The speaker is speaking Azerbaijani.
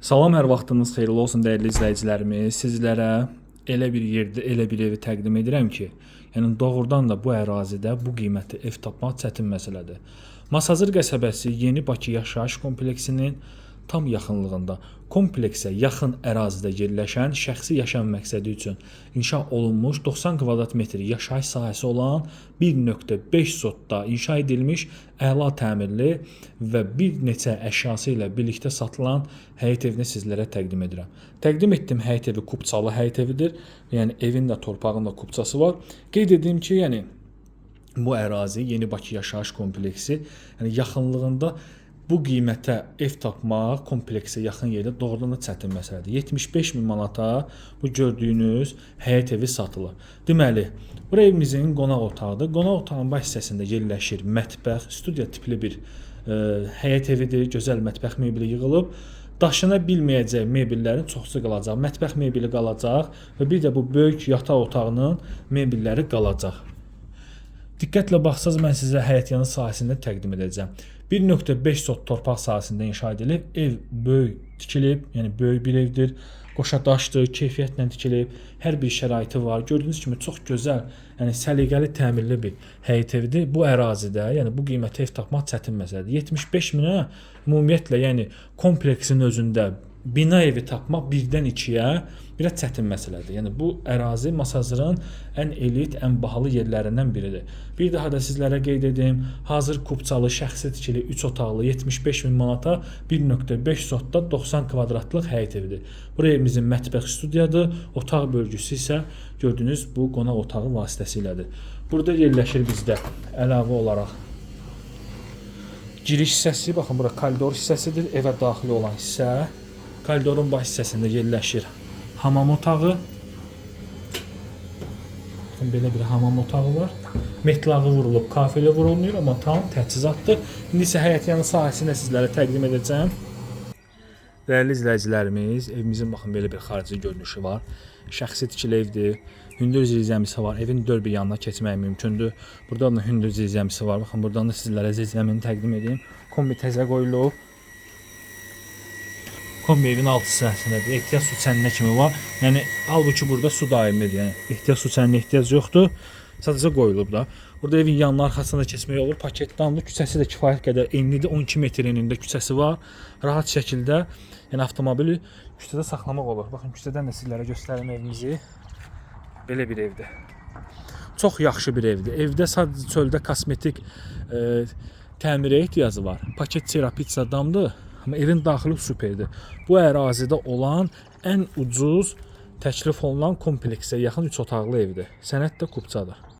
Salam, hər vaxtınız xeyirli olsun dəyərli izləyicilərimiz. Sizlərə elə bir yerdə, elə bir evi təqdim edirəm ki, yəni doğrudan da bu ərazidə bu qiymətli ev tapmaq çətin məsələdir. Masazır qəsəbəsi Yeni Bakı yaşayış kompleksinin tam yaxınlığında, kompleksə yaxın ərazidə yerləşən, şəxsi yaşam məqsədi üçün inşa olunmuş 90 kvadrat metr yaşayış sahəsi olan 1.5 sotda inşa edilmiş əla təmirli və bir neçə əşyası ilə birlikdə satılan həyət evini sizlərə təqdim edirəm. Təqdim etdiyim həyət evi kubçalı həyət evidir. Yəni evin də torpağın da kubçası var. Qeyd edeyim ki, yəni bu ərazi Yeni Bakı yaşayış kompleksi, yəni yaxınlığında bu qiymətə ev tapmaq kompleksə yaxın yerdə doğrudan da çətin məsələdir. 75 min manata bu gördüyünüz həyət evi satılır. Deməli, bu evimizin qonaq otağıdır. Qonaq otağının baş hissəsində yerləşir mətbəx, studiya tipli bir həyət evidir. Gözəl mətbəx mebeli yığılıb. Daşına bilməyəcək mebellərin çoxsu qalacaq. Mətbəx mebeli qalacaq və bir də bu böyük yataq otağının mebelləri qalacaq. Diqqətlə baxsaz mən sizə həyət yanı sahəsində təqdim edəcəm. 1.5 sot torpaq sahəsində inşa edilib. Ev böyük tikilib, yəni böyük bir evdir. Qoşa daşdır, keyfiyyətlə tikilib. Hər bir şəraiti var. Gördüyünüz kimi çox gözəl, yəni səliqəli təmirli bir həyət evidir. Bu ərazidə, yəni bu qiymətə ev tapmaq çətin məsələdir. 75 minə ümumiyyətlə, yəni kompleksin özündə bina evi tapmaq birdən ikiyə biraz çətin məsələdir. Yəni bu ərazi Masazırın ən elit, ən bahalı yerlərindən biridir. Bir daha da sizlərə qeyd edeyim, hazır kubçalı, şəxsi tikili 3 otaqlı 75 min manata 1.5 sotda 90 kvadratlıq həyət evidir. Bu evimizin mətbəx studiyadır, otaq bölgüsü isə gördüyünüz bu qonaq otağı vasitəsilədir. Burada yerləşir bizdə əlavə olaraq giriş hissəsi, baxın bura koridor hissəsidir, evə daxil olan hissə. Koridorun baş hissəsində yerləşir hamam otağı. Belə bir hamam otağı var. Metlağı vurulub, kafeli vurulmuyor, amma tam təchizatdır. İndi isə həyət yanı sahəsində sizlərə təqdim edəcəm. Dəyərli izləyicilərimiz, evimizin baxın belə bir xarici görünüşü var. Şəxsi tikili evdir. Hündür zirzəmisi var. Evin dörd bir yanına keçmək mümkündür. Burada da hündür zirzəmisi var. Baxın buradan da sizlərə zirzəmini təqdim edeyim. Kombi təzə qoyulub. Kombi evin alt hissəsindədir. Ehtiyac su çəninə kimi var. Yəni halbuki burada su daimidir. Yəni ehtiyac su çəninə ehtiyac yoxdur. Sadəcə qoyulub da. Burada evin yanına arxasında keçmək olur. Paket damlı, küçəsi də kifayət qədər enlidir. 12 metr enində küçəsi var. Rahat şəkildə yəni avtomobili küçədə saxlamaq olur. Baxın küçədən də sizlərə göstərim evimizi. Belə bir evdir. Çox yaxşı bir evdir. Evdə sadəcə çöldə kosmetik təmirə ehtiyacı var. Paket pizza damdır. Amma evin daxili superdir. Bu ərazidə olan ən ucuz təklif olunan kompleksə yaxın 3 otaqlı evdir. Sənəd də kubçadır.